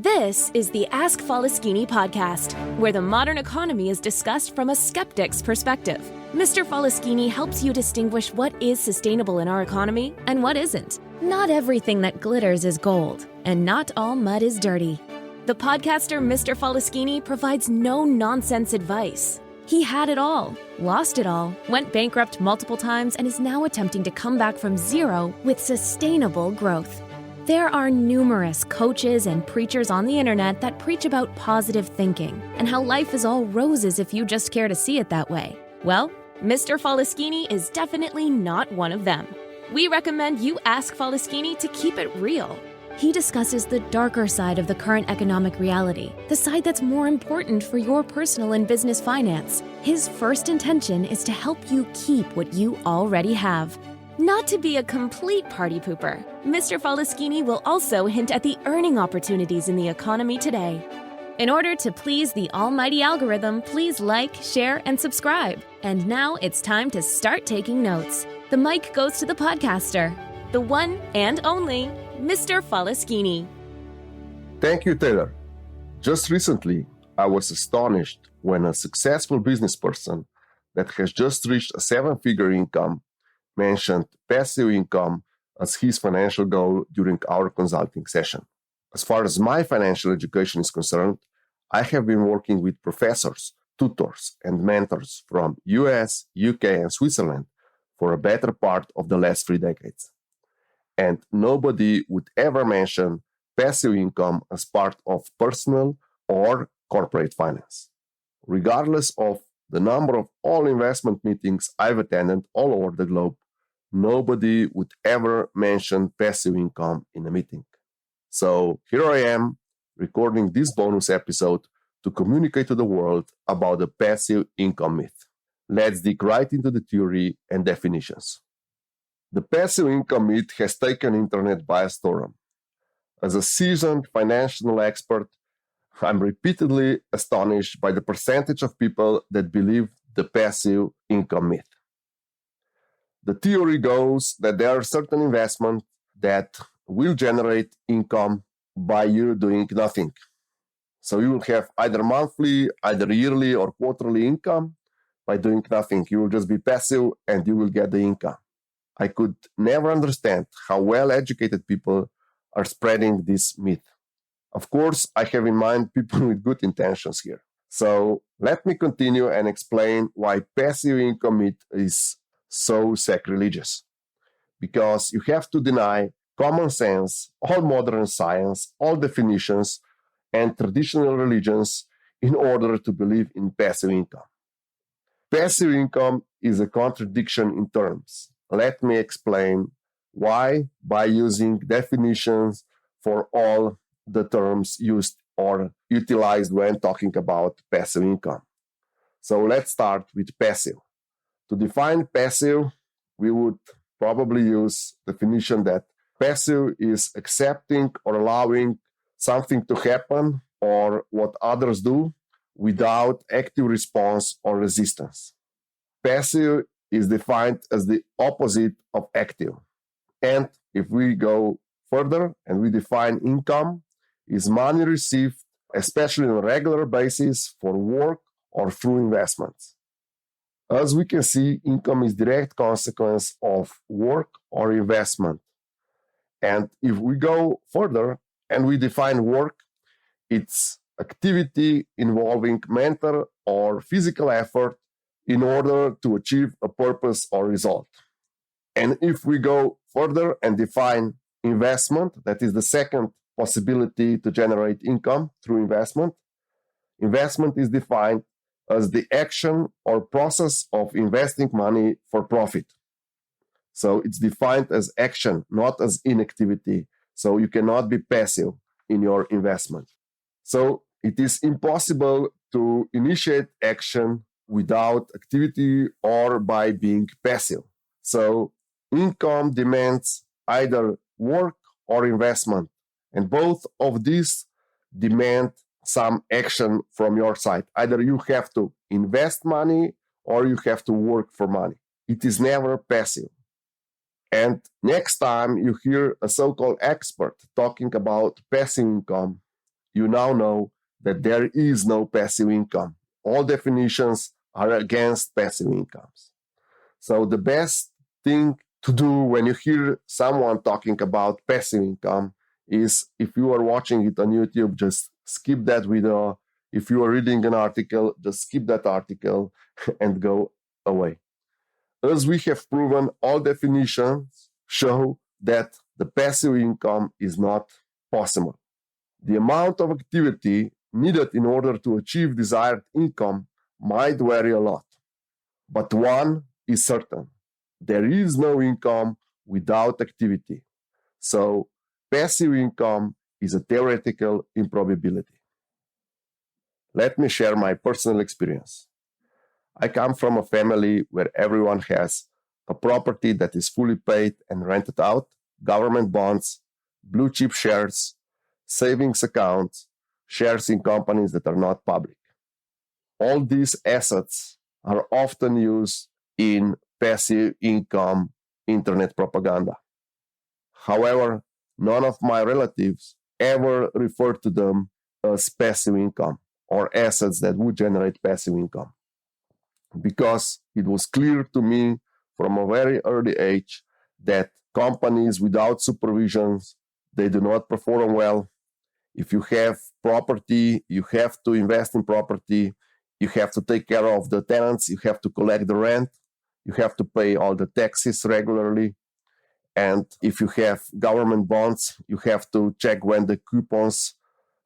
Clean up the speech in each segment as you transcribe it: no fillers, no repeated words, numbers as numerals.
This is the Ask Faleskini podcast, where the modern economy is discussed from a skeptic's perspective. Mr. Faleskini helps you distinguish what is sustainable in our economy and what isn't. Not everything that glitters is gold, and not all mud is dirty. The podcaster Mr. Faleskini provides no-nonsense advice. He had it all, lost it all, went bankrupt multiple times, and is now attempting to come back from zero with sustainable growth. There are numerous coaches and preachers on the internet that preach about positive thinking and how life is all roses if you just care to see it that way. Well, Mr. Faleskini is definitely not one of them. We recommend you ask Faleskini to keep it real. He discusses the darker side of the current economic reality, the side that's more important for your personal and business finance. His first intention is to help you keep what you already have. Not to be a complete party pooper, Mr. Faleskini will also hint at the earning opportunities in the economy today. In order to please the almighty algorithm, please like, share, and subscribe. And now it's time to start taking notes. The mic goes to the podcaster, the one and only Mr. Faleskini. Thank you, Taylor. Just recently, I was astonished when a successful business person that has just reached a seven-figure income mentioned passive income as his financial goal during our consulting session. As far as my financial education is concerned, I have been working with professors, tutors, and mentors from US, UK, and Switzerland for a better part of the last 3 decades. And nobody would ever mention passive income as part of personal or corporate finance. Regardless of the number of all investment meetings I've attended all over the globe, nobody would ever mention passive income in a meeting. So here I am, recording this bonus episode to communicate to the world about the passive income myth. Let's dig right into the theory and definitions. The passive income myth has taken internet by storm. As a seasoned financial expert, I'm repeatedly astonished by the percentage of people that believe the passive income myth. The theory goes that there are certain investments that will generate income by you doing nothing. So you will have either monthly, either yearly, or quarterly income by doing nothing. You will just be passive and you will get the income. I could never understand how well-educated people are spreading this myth. Of course, I have in mind people with good intentions here. So let me continue and explain why passive income myth is so sacrilegious. Because you have to deny common sense, all modern science, all definitions, and traditional religions in order to believe in passive income. Passive income is a contradiction in terms. Let me explain why by using definitions for all the terms used or utilized when talking about passive income. So let's start with passive. To define passive, we would probably use definition that passive is accepting or allowing something to happen or what others do without active response or resistance. Passive is defined as the opposite of active. And if we go further and we define income, is money received, especially on a regular basis for work or through investments. As we can see, income is direct consequence of work or investment. And if we go further and we define work, it's activity involving mental or physical effort in order to achieve a purpose or result. And if we go further and define investment, that is the second possibility to generate income through investment. Investment is defined as the action or process of investing money for profit. So it's defined as action, not as inactivity. So you cannot be passive in your investment. So it is impossible to initiate action without activity or by being passive. So income demands either work or investment. And both of these demand some action from your side. Either you have to invest money or you have to work for money. It is never passive. And next time you hear a so-called expert talking about passive income, you now know that there is no passive income. All definitions are against passive incomes. So the best thing to do when you hear someone talking about passive income is, if you are watching it on YouTube, just skip that video. If you are reading an article, just skip that article and go away. As we have proven, all definitions show that the passive income is not possible. The amount of activity needed in order to achieve desired income might vary a lot, but one is certain: there is no income without activity. So passive income is a theoretical improbability. Let me share my personal experience. I come from a family where everyone has a property that is fully paid and rented out, government bonds, blue chip shares, savings accounts, shares in companies that are not public. All these assets are often used in passive income internet propaganda. However, none of my relatives ever referred to them as passive income or assets that would generate passive income, because it was clear to me from a very early age that companies without supervision, they do not perform well. If you have property, you have to invest in property, you have to take care of the tenants, you have to collect the rent, you have to pay all the taxes regularly. And if you have government bonds, you have to check when the coupons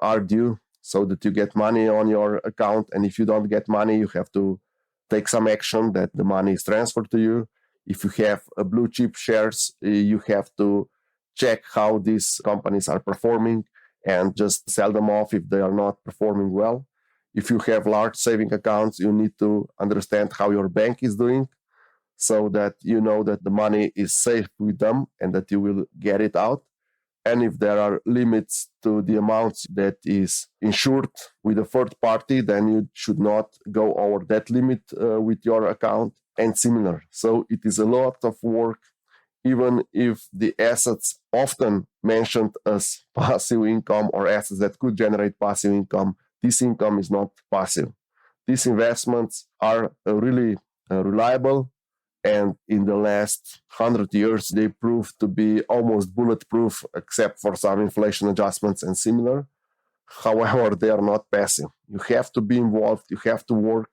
are due so that you get money on your account. And if you don't get money, you have to take some action that the money is transferred to you. If you have a blue chip shares, you have to check how these companies are performing and just sell them off if they are not performing well. If you have large saving accounts, you need to understand how your bank is doing so that you know that the money is safe with them and that you will get it out. And if there are limits to the amounts that is insured with a third party, then you should not go over that limit with your account and similar. So it is a lot of work, even if the assets often mentioned as passive income or assets that could generate passive income, this income is not passive. These investments are really reliable. And in the last 100 years, they proved to be almost bulletproof, except for some inflation adjustments and similar. However, they are not passive. You have to be involved, you have to work,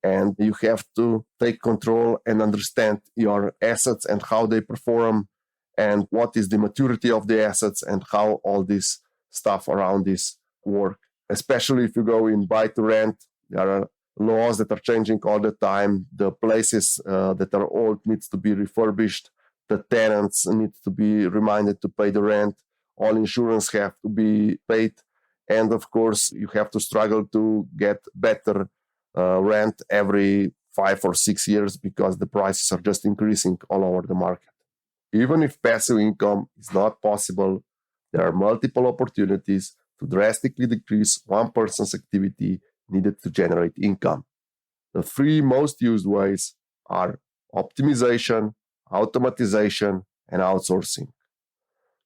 and you have to take control and understand your assets and how they perform and what is the maturity of the assets and how all this stuff around this work. Especially if you go in buy to rent, there are laws that are changing all the time. The places that are old needs to be refurbished. The tenants need to be reminded to pay the rent. All insurance have to be paid. And of course, you have to struggle to get better rent every 5 or 6 years because the prices are just increasing all over the market. Even if passive income is not possible, there are multiple opportunities to drastically decrease one person's activity needed to generate income. The 3 most used ways are optimization, automatization, and outsourcing.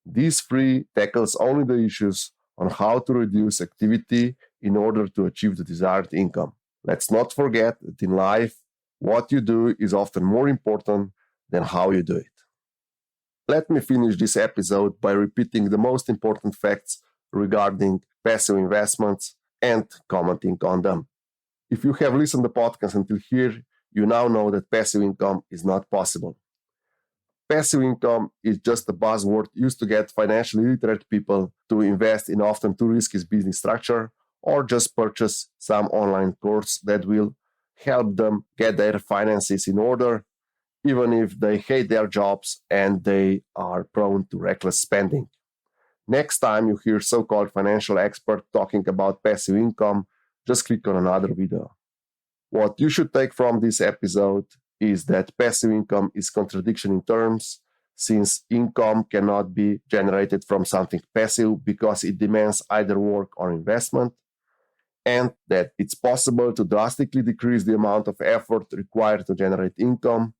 These 3 tackles only the issues on how to reduce activity in order to achieve the desired income. Let's not forget that in life, what you do is often more important than how you do it. Let me finish this episode by repeating the most important facts regarding passive investments and commenting on them. If you have listened to the podcast until here, you now know that passive income is not possible. Passive income is just a buzzword used to get financially literate people to invest in often too risky business structure or just purchase some online course that will help them get their finances in order, even if they hate their jobs and they are prone to reckless spending. Next time you hear so-called financial expert talking about passive income, just click on another video. What you should take from this episode is that passive income is contradiction in terms, since income cannot be generated from something passive because it demands either work or investment, and that it's possible to drastically decrease the amount of effort required to generate income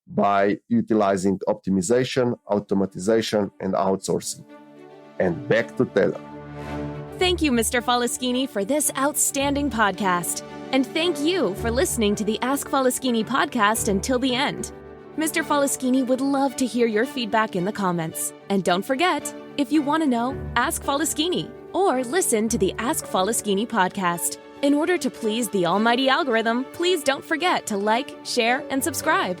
by utilizing optimization, automatization, and outsourcing. And back to Taylor. Thank you, Mr. Faleskini, for this outstanding podcast. And thank you for listening to the Ask Faleskini podcast until the end. Mr. Faleskini would love to hear your feedback in the comments. And don't forget, if you want to know, ask Faleskini or listen to the Ask Faleskini podcast. In order to please the almighty algorithm, please don't forget to like, share, and subscribe.